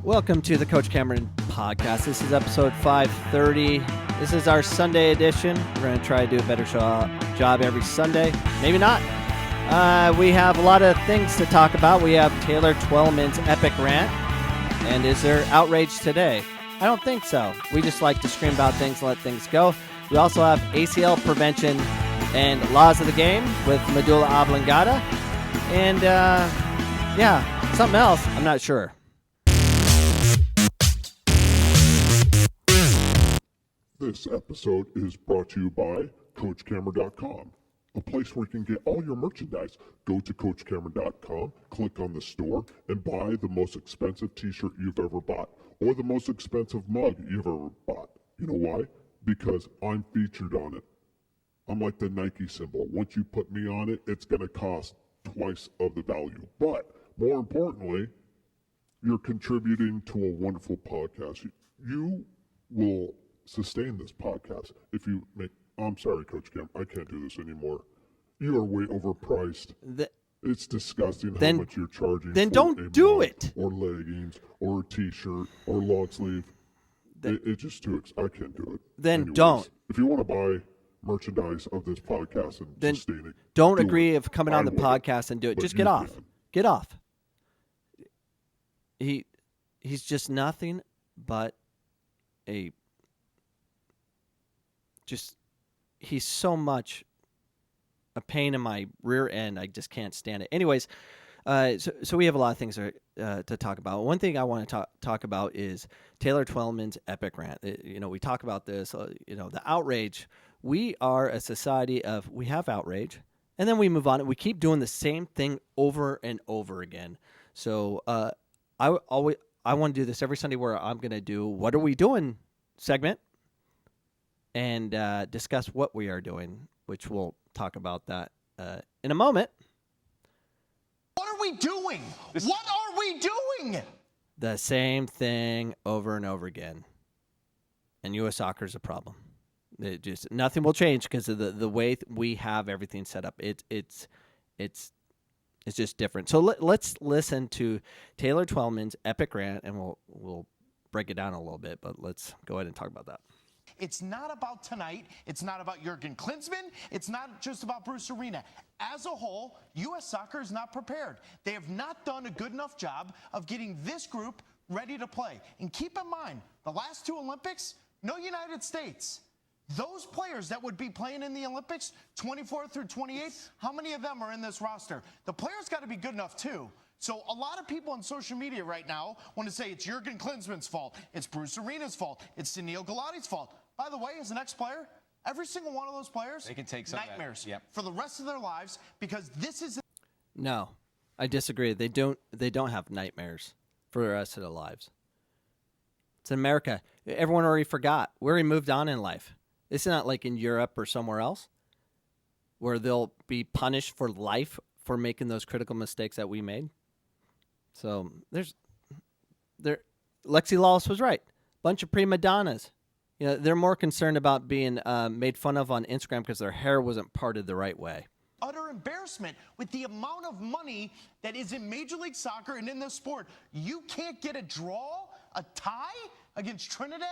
Welcome to the Coach Cameron podcast. This is episode 530. This is our Sunday edition. We're going to try to do a better job every Sunday. Maybe not. We have a lot of things to talk about. We have Taylor Twellman's epic rant. And is there outrage today? I don't think so. We just like to scream about things and let things go. We also have ACL prevention and laws of the game with medulla oblongata. And, something else. I'm not sure. This episode is brought to you by CoachCameron.com, a place where you can get all your merchandise. Go to CoachCameron.com, click on the store, and buy the most expensive t-shirt you've ever bought, or the most expensive mug you've ever bought. You know why? Because I'm featured on it. I'm like the Nike symbol. Once you put me on it, it's going to cost twice of the value. But more importantly, you're contributing to a wonderful podcast. You will sustain this podcast if you make... I'm sorry, Coach Cam, I can't do this anymore. You are way overpriced. It's disgusting how much you're charging. Then for don't do it. Or leggings, or a t-shirt, or long sleeve. It's just too... I can't do it. Then Anyways, don't. If you want to buy merchandise of this podcast and then sustain it, don't agree if coming on the podcast and do it. Just get off. Get off. He's just nothing but he's so much a pain in my rear end. I just can't stand it. Anyways, so we have a lot of things to talk about. One thing I want to talk about is Taylor Twellman's epic rant. We talk about this, the outrage. We are a society we have outrage, and then we move on. We keep doing the same thing over and over again. So I want to do this every Sunday where I'm going to do What Are We Doing segment and discuss what we are doing, which we'll talk about that in a moment. What are we doing? What are we doing? The same thing over and over again. And U.S. soccer is a problem. Nothing will change because of the way we have everything set up. It's just different. So let's listen to Taylor Twellman's epic rant, and we'll break it down a little bit. But let's go ahead and talk about that. It's not about tonight. It's not about Jurgen Klinsmann. It's not just about Bruce Arena. As a whole, U.S. soccer is not prepared. They have not done a good enough job of getting this group ready to play. And keep in mind, the last two Olympics, no United States. Those players that would be playing in the Olympics, 24 through 28, how many of them are in this roster? The players got to be good enough, too. So a lot of people on social media right now want to say it's Jurgen Klinsmann's fault, it's Bruce Arena's fault, it's Sunil Gulati's fault. By the way, as an ex-player, every single one of those players, they can take some nightmares for the rest of their lives because this is... No, I disagree. They don't have nightmares for the rest of their lives. It's in America. Everyone already forgot. We already moved on in life. It's not like in Europe or somewhere else where they'll be punished for life for making those critical mistakes that we made. So Lexi Lawless was right. Bunch of prima donnas. They're more concerned about being made fun of on Instagram because their hair wasn't parted the right way. Utter embarrassment with the amount of money that is in Major League Soccer and in this sport. You can't get a draw, a tie against Trinidad?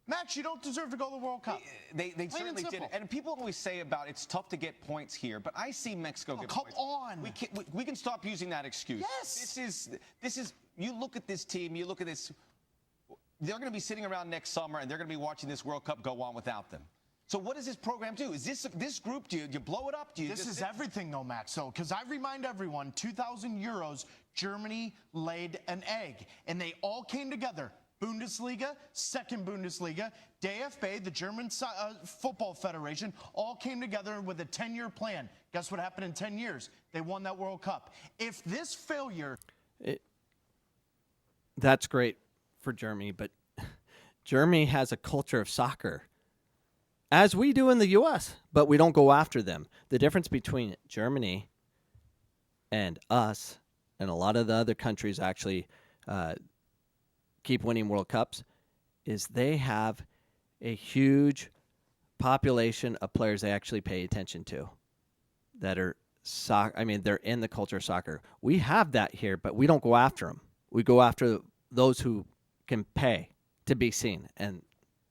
Max, you don't deserve to go to the World Cup. They certainly did. And people always say about it's tough to get points here, but I see Mexico get points. Come on. We can stop using that excuse. Yes. This is you look at this team, you look at this. They're going to be sitting around next summer, and they're going to be watching this World Cup go on without them. So what does this program do? Is this group, do you blow it up? This is everything, though, Max. So, because I remind everyone, 2,000 euros, Germany laid an egg, and they all came together. Bundesliga, second Bundesliga, DFB, the German Football Federation, all came together with a 10-year plan. Guess what happened in 10 years? They won that World Cup. If this failure... That's great for Germany, but Germany has a culture of soccer, as we do in the U.S., but we don't go after them. The difference between Germany and us and a lot of the other countries actually keep winning World Cups is they have a huge population of players they actually pay attention to that are soccer. I mean, they're in the culture of soccer. We have that here, but we don't go after them. We go after those who can pay to be seen, and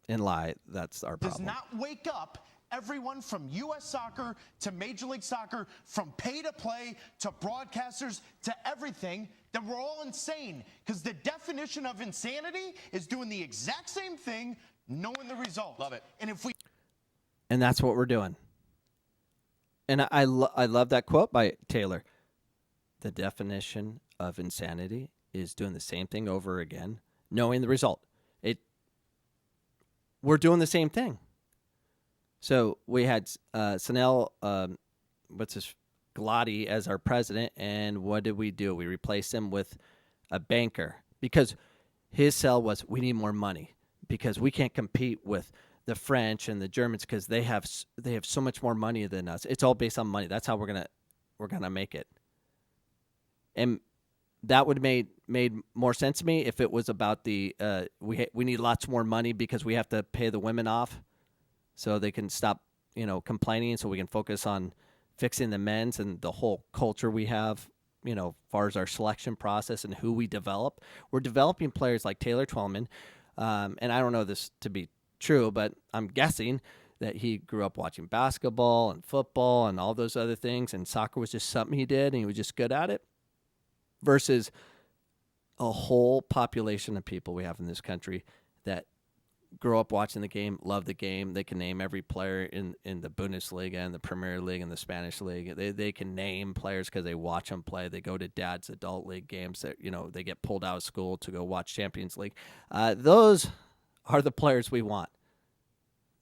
in lie, that's our Does problem. not wake up everyone from U.S. Soccer to Major League Soccer, from pay to play to broadcasters to everything, that we're all insane. Because the definition of insanity is doing the exact same thing, knowing the result. Love it. And that's what we're doing. And I love that quote by Taylor. The definition of insanity is doing the same thing over again, knowing the result. We're doing the same thing. So we had Sanel, Glotty as our president, and what did we do? We replaced him with a banker because his sell was, we need more money because we can't compete with the French and the Germans because they have so much more money than us. It's all based on money. That's how we're gonna make it. And that would made more sense to me if it was about the we need lots more money because we have to pay the women off so they can stop complaining, so we can focus on fixing the men's and the whole culture we have, as far as our selection process and who we develop. We're developing players like Taylor Twellman, and I don't know this to be true, but I'm guessing that he grew up watching basketball and football and all those other things, and soccer was just something he did and he was just good at it, versus a whole population of people we have in this country that grow up watching the game, love the game. They can name every player in the Bundesliga and the Premier League and the Spanish League. They can name players because they watch them play. They go to dad's adult league games that, they get pulled out of school to go watch Champions League. Those are the players we want.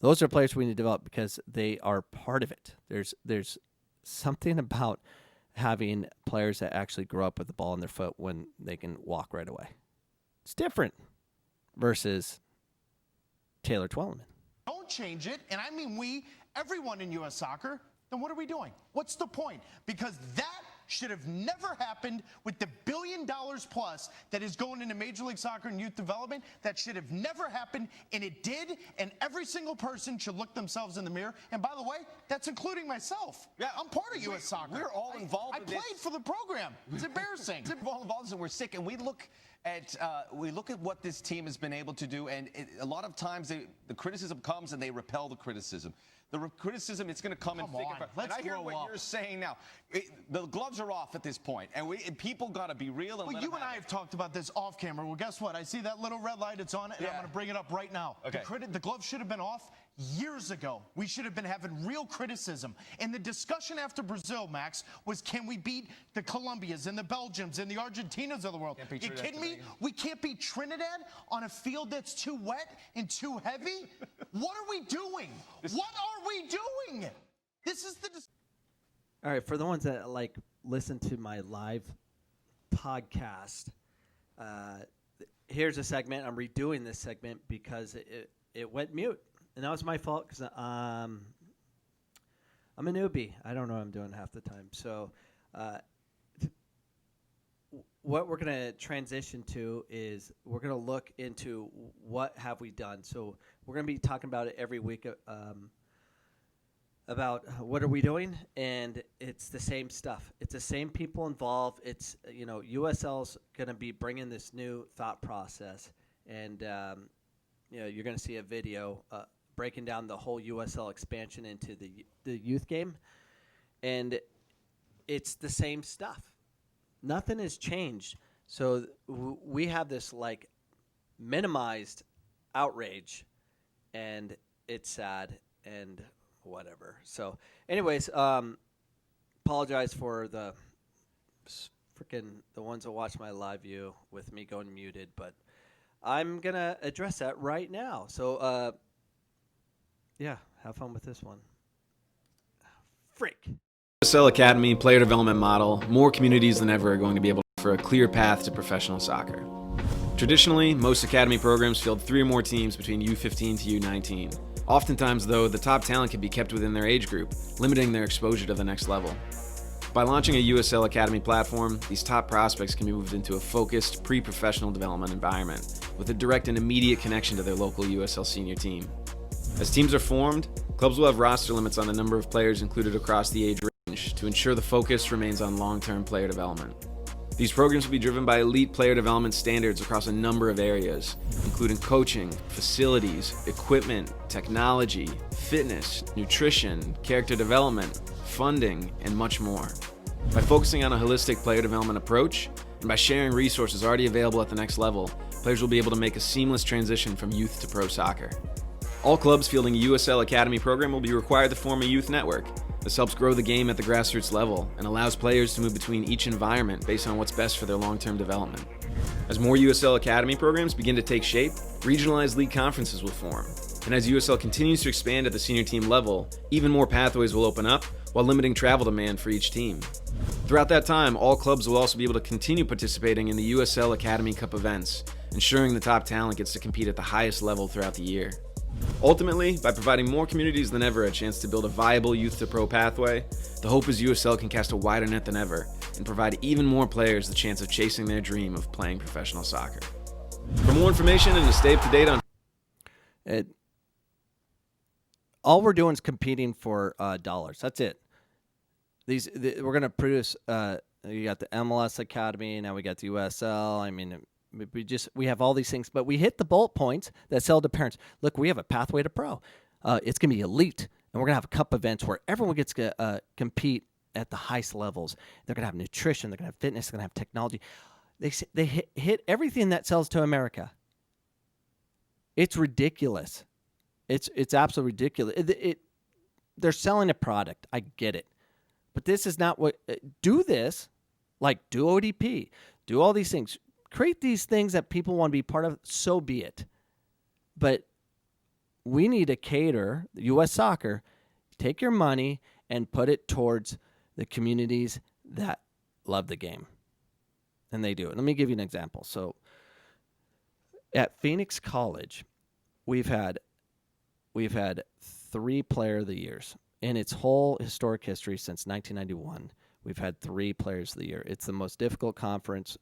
Those are players we need to develop because they are part of it. There's something about having players that actually grow up with the ball in their foot when they can walk right away. It's different versus Taylor Twellman. Don't change it, and I mean everyone in U.S. Soccer, then what are we doing? What's the point? Because that should have never happened with the $1 billion plus that is going into Major League Soccer and youth development. That should have never happened, and it did, and every single person should look themselves in the mirror. And by the way, that's including myself. Yeah, I'm part of U.S. Soccer. We're all involved I in played this. for the program. It's embarrassing. We're all involved and we're sick, and we look at what this team has been able to do, and a lot of times the criticism comes and they repel the criticism. The criticism, it's going to come in thick and fast. Let's and I hear grow what up. you're saying now. The gloves are off at this point, and people got to be real. And Well, you and I have talked about this off camera. Well, guess what? I see that little red light. It's on it, and I'm going to bring it up right now. Okay. The gloves should have been off years ago. We should have been having real criticism. And the discussion after Brazil, Max, was can we beat the Colombias and the Belgians and the Argentinas of the world? You kidding me? We can't beat Trinidad on a field that's too wet and too heavy? What are we doing? What are we doing? This is the... All right, for the ones that listen to my live podcast, here's a segment. I'm redoing this segment because it went mute. And that was my fault because I'm a newbie. I don't know what I'm doing half the time. So what we're going to transition to is we're going to look into what have we done. So we're going to be talking about it every week about what are we doing, and it's the same stuff. It's the same people involved. It's, USL's going to be bringing this new thought process, and, you're going to see a video breaking down the whole USL expansion into the youth game, and it's the same stuff. Nothing has changed. So we have this minimized outrage, and it's sad and whatever. So anyways, apologize for the ones that watch my live view with me going muted, but I'm going to address that right now. So, have fun with this one. Freak. USL Academy player development model, more communities than ever are going to be able to offer a clear path to professional soccer. Traditionally, most academy programs field 3 or more teams between U15 to U19. Oftentimes, though, the top talent can be kept within their age group, limiting their exposure to the next level. By launching a USL Academy platform, these top prospects can be moved into a focused, pre-professional development environment with a direct and immediate connection to their local USL senior team. As teams are formed, clubs will have roster limits on the number of players included across the age range to ensure the focus remains on long-term player development. These programs will be driven by elite player development standards across a number of areas, including coaching, facilities, equipment, technology, fitness, nutrition, character development, funding, and much more. By focusing on a holistic player development approach, and by sharing resources already available at the next level, players will be able to make a seamless transition from youth to pro soccer. All clubs fielding a USL Academy program will be required to form a youth network. This helps grow the game at the grassroots level and allows players to move between each environment based on what's best for their long-term development. As more USL Academy programs begin to take shape, regionalized league conferences will form. And as USL continues to expand at the senior team level, even more pathways will open up while limiting travel demand for each team. Throughout that time, all clubs will also be able to continue participating in the USL Academy Cup events, ensuring the top talent gets to compete at the highest level throughout the year. Ultimately, by providing more communities than ever a chance to build a viable youth to pro pathway, the hope is USL can cast a wider net than ever and provide even more players the chance of chasing their dream of playing professional soccer. For more information and to stay up to date on all we're doing is competing for dollars. That's it. We're going to produce. You got the MLS Academy, now we got the USL. I mean, we have all these things, but we hit the bullet points that sell to parents. Look, we have a pathway to pro. It's going to be elite, and we're going to have cup events where everyone gets to compete at the highest levels. They're going to have nutrition. They're going to have fitness. They're going to have technology. They hit everything that sells to America. It's ridiculous. It's absolutely ridiculous. They're selling a product. I get it. But this is not what do this, like do ODP, do all these things. Create these things that people want to be part of, so be it. But we need to cater, U.S. Soccer, take your money and put it towards the communities that love the game. And they do it. Let me give you an example. So at Phoenix College, we've had 3 Player of the Years. In its whole historic history since 1991, we've had 3 Players of the Year. It's the most difficult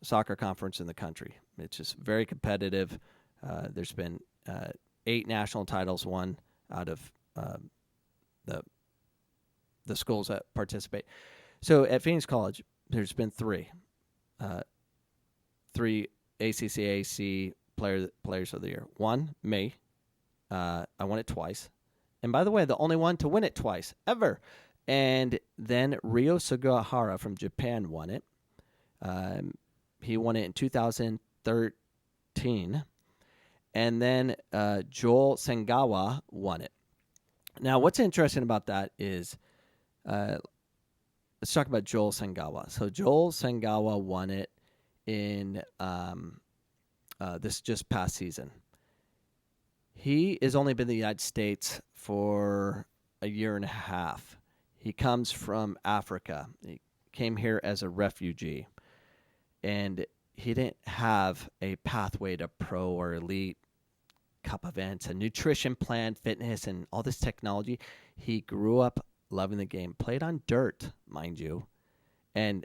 soccer conference in the country. It's just very competitive. There's been 8 national titles won out of the schools that participate. So at Phoenix College, there's been 3 ACCAC Players of the Year. 1, me. I won it twice. And by the way, the only one to win it twice, ever. And then Ryo Sugihara from Japan won it. He won it in 2013. And then Joel Sengawa won it. Now, what's interesting about that is, let's talk about Joel Sengawa. So Joel Sengawa won it in this just past season. He has only been in the United States for a year and a half. He comes from Africa. He came here as a refugee. And he didn't have a pathway to pro or elite cup events, a nutrition plan, fitness, and all this technology. He grew up loving the game, played on dirt, mind you. And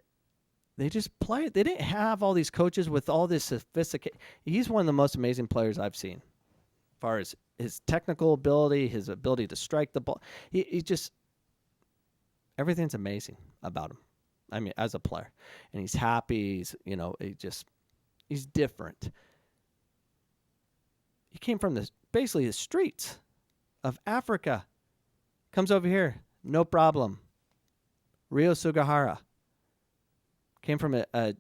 they just played. They didn't have all these coaches with all this sophistication. He's one of the most amazing players I've seen. Far as his technical ability, his ability to strike the ball. He just, everything's amazing about him. I mean, as a player. And he's happy. He's different. He came from basically the streets of Africa. Comes over here, no problem. Ryo Sugihara came from a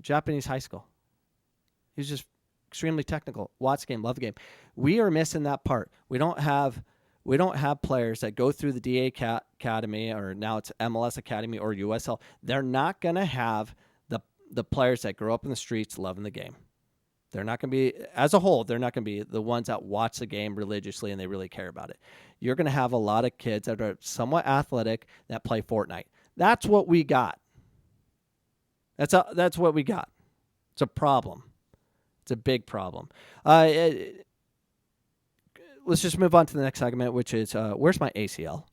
Japanese high school. He's just extremely technical. Watch the game, love the game. We are missing that part. We don't have players that go through the DA Academy, or now it's MLS Academy or USL. They're not going to have the players that grow up in the streets loving the game. They're not going to be, as a whole, they're not going to be the ones that watch the game religiously and they really care about it. You're going to have a lot of kids that are somewhat athletic that play Fortnite. That's what we got. That's what we got. It's a problem. It's a big problem. Let's just move on to the next segment, which is where's my ACL?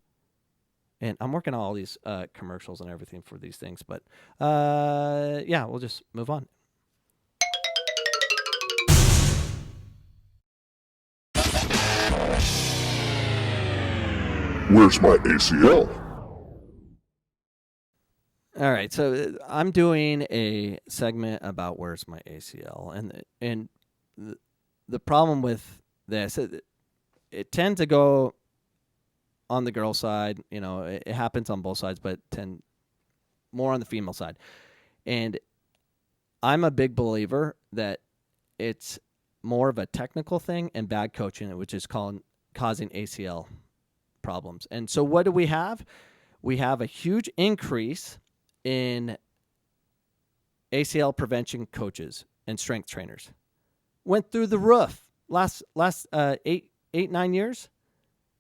And I'm working on all these commercials and everything for these things, but we'll just move on. Where's my ACL? All right, so I'm doing a segment about where's my ACL, and the problem with this, it tends to go on the girl side. You know, it happens on both sides, but tend more on the female side. And I'm a big believer that it's more of a technical thing and bad coaching, which is causing ACL problems. And so what do we have? We have a huge increase in ACL prevention coaches and strength trainers. Went through the roof last 9 years.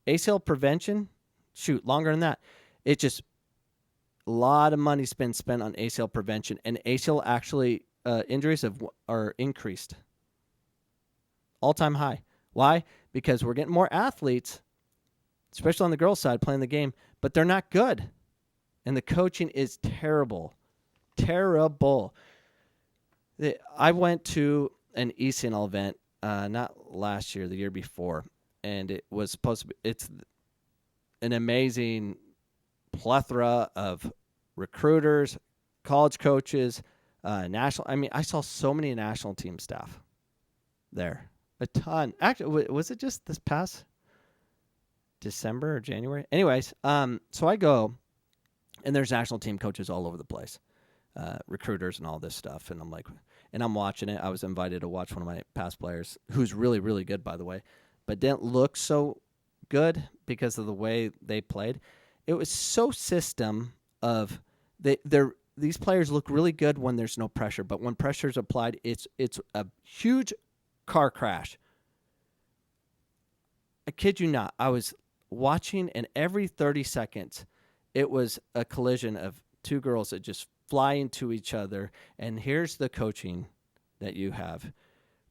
ACL prevention, longer than that. It just a lot of money's been spent on ACL prevention, and ACL actually injuries are increased. All-time high. Why? Because we're getting more athletes, especially on the girls' side, playing the game, but they're not good. And the coaching is terrible. Terrible. I went to an ECNL event, not last year, the year before, and it was supposed to be, it's an amazing plethora of recruiters, college coaches, national. I mean, I saw so many national team staff there. A ton. Actually, was it just this past December or January? Anyways, so I go, and there's national team coaches all over the place, recruiters and all this stuff. And I'm like, and I'm watching it. I was invited to watch one of my past players, who's really, really good, by the way, but didn't look so good because of the way they played. It was so system of these players look really good when there's no pressure, but when pressure is applied, it's a huge car crash. I kid you not. I was watching, and every 30 seconds, it was a collision of two girls that just fly into each other. And here's the coaching that you have.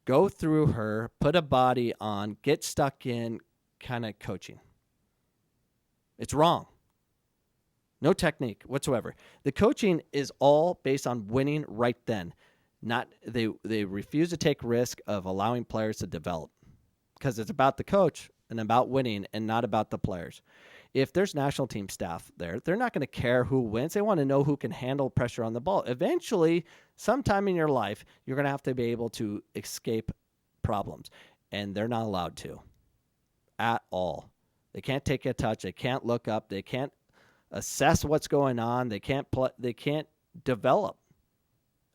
Go through her, put a body on, get stuck in kind of coaching. It's wrong. No technique whatsoever. The coaching is all based on winning right then. Not they refuse to take risk of allowing players to develop because it's about the coach and about winning and not about the players. If there's national team staff there, they're not going to care who wins. They want to know who can handle pressure on the ball. Eventually, sometime in your life, you're going to have to be able to escape problems, and they're not allowed to at all. They can't take a touch. They can't look up. They can't assess what's going on. They can't develop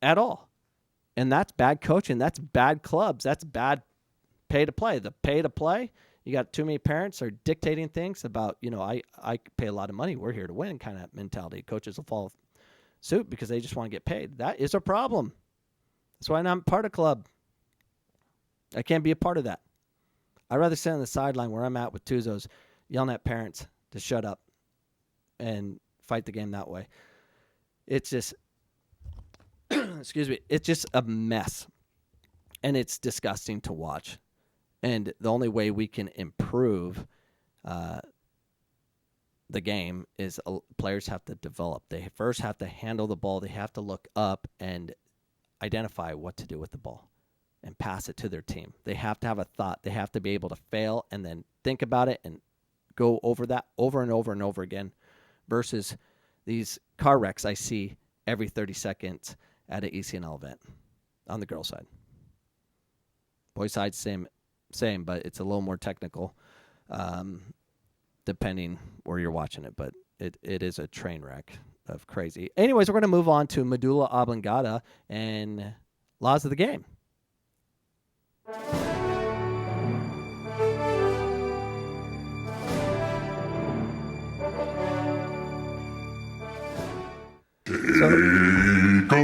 at all. And that's bad coaching. That's bad clubs. That's bad pay to play. The pay to play, you got too many parents are dictating things about, I pay a lot of money. We're here to win kind of mentality. Coaches will follow suit because they just want to get paid. That is a problem. That's why I'm not part of club. I can't be a part of that. I'd rather sit on the sideline where I'm at with Tuzos yelling at parents to shut up and fight the game that way. It's just, excuse me, it's just a mess. And it's disgusting to watch. And the only way we can improve the game is players have to develop. They first have to handle the ball. They have to look up and identify what to do with the ball and pass it to their team. They have to have a thought. They have to be able to fail and then think about it and go over that over and over and over again versus these car wrecks I see every 30 seconds at an ECNL event on the girls' side. Boys' side, same, but it's a little more technical depending where you're watching it. But it is a train wreck of crazy. Anyways, we're going to move on to medulla oblongata and laws of the game. Hey,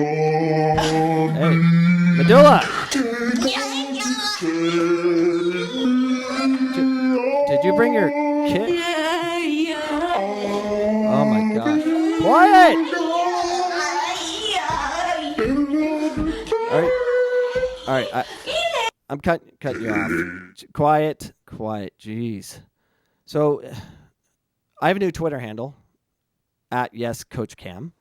medulla. Did you bring your kit? Oh my gosh! Quiet. All right. I'm cutting you off. Quiet. Jeez. So, I have a new Twitter handle at YesCoachCam.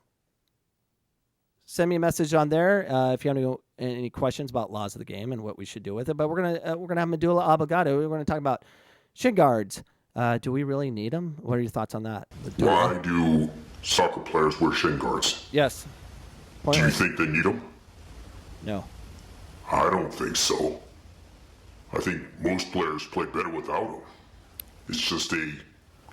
Send me a message on there if you have any questions about laws of the game and what we should do with it. But we're gonna have medulla oblongata. We're gonna talk about shin guards. Do we really need them? What are your thoughts on that? I do. soccer players wear shin guards. Yes. Do you think they need them? No. I don't think so. I think most players play better without them. It's just a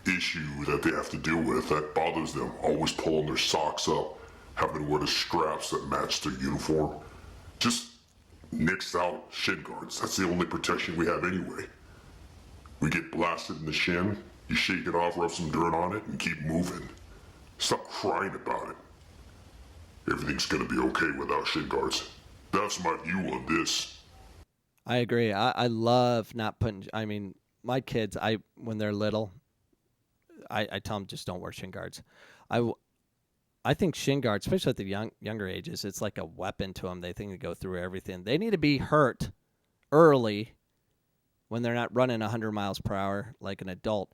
issue that they have to deal with that bothers them. Always pulling their socks up, having to wear the straps that match their uniform. Just nix out shin guards. That's the only protection we have anyway. We get blasted in the shin, you shake it off, rub some dirt on it, and keep moving. Stop crying about it. Everything's gonna be okay without shin guards. That's my view on this. I agree. I love not putting. I mean, my kids. When they're little, I tell them just don't wear shin guards. I think shin guards, especially at the younger ages, it's like a weapon to them. They think they go through everything. They need to be hurt early when they're not running 100 miles per hour like an adult,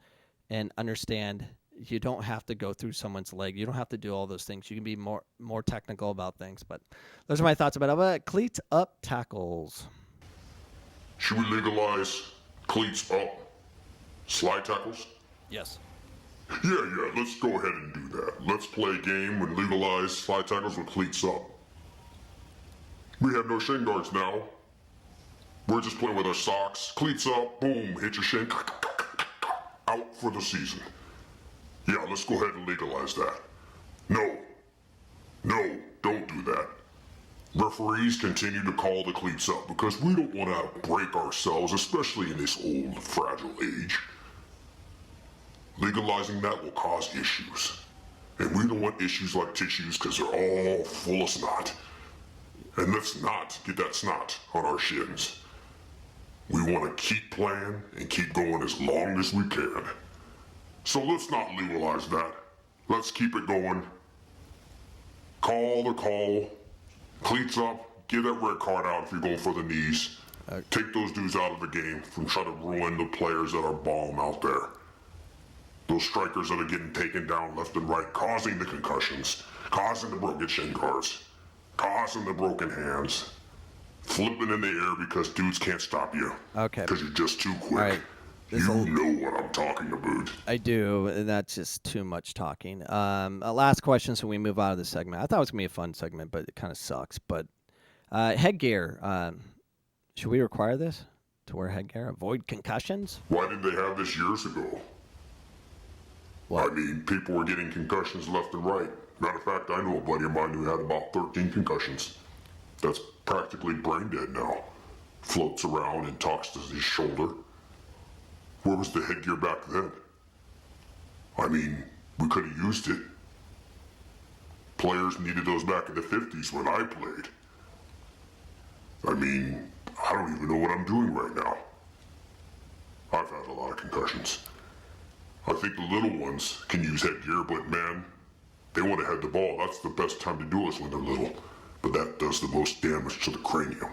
and understand you don't have to go through someone's leg. You don't have to do all those things. You can be more technical about things. But those are my thoughts about it. Cleats up tackles. Should we legalize cleats up slide tackles? Yes. Yeah, let's go ahead and do that. Let's play a game and legalize slide tackles with cleats up. We have no shin guards now. We're just playing with our socks. Cleats up, boom, hit your shin, out for the season. Yeah, let's go ahead and legalize that. No, don't do that. Referees continue to call the cleats up because we don't want to break ourselves, especially in this old, fragile age. Legalizing that will cause issues. And we don't want issues like tissues because they're all full of snot. And let's not get that snot on our shins. We want to keep playing and keep going as long as we can. So let's not legalize that. Let's keep it going. Call the call. Cleats up. Get that red card out if you're going for the knees. Take those dudes out of the game from trying to ruin the players that are bomb out there. Those strikers that are getting taken down left and right, causing the concussions, causing the broken shin guards, causing the broken hands, flipping in the air because dudes can't stop you. Okay. Because you're just too quick. All right. You know what I'm talking about. I do, and that's just too much talking. Last question, so we move out of this segment. I thought it was going to be a fun segment, but it kind of sucks. But headgear, should we require this to wear headgear? Avoid concussions? Why did they have this years ago? What? I mean, people were getting concussions left and right. Matter of fact, I know a buddy of mine who had about 13 concussions. That's practically brain dead now. Floats around and talks to his shoulder. Where was the headgear back then? I mean, we could have used it. Players needed those back in the 50s when I played. I mean, I don't even know what I'm doing right now. I've had a lot of concussions. I think the little ones can use headgear, but man, they want to head the ball. That's the best time to do it when they're little. But that does the most damage to the cranium.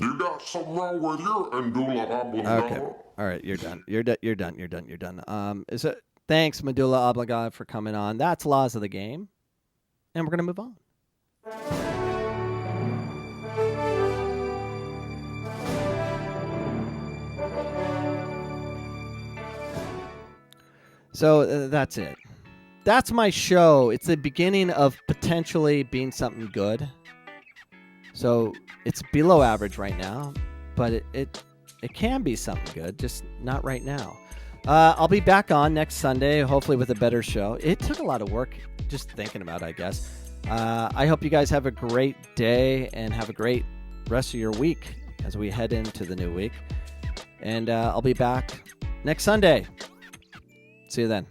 You got something wrong with your medulla oblongata. Okay. All right, you're done. You're done. Thanks, medulla oblongata, for coming on. That's Laws of the Game. And we're going to move on. So that's it. That's my show. It's the beginning of potentially being something good. So it's below average right now, but it can be something good, just not right now. I'll be back on next Sunday, hopefully with a better show. It took a lot of work just thinking about it, I guess. I hope you guys have a great day and have a great rest of your week as we head into the new week. And I'll be back next Sunday. See you then.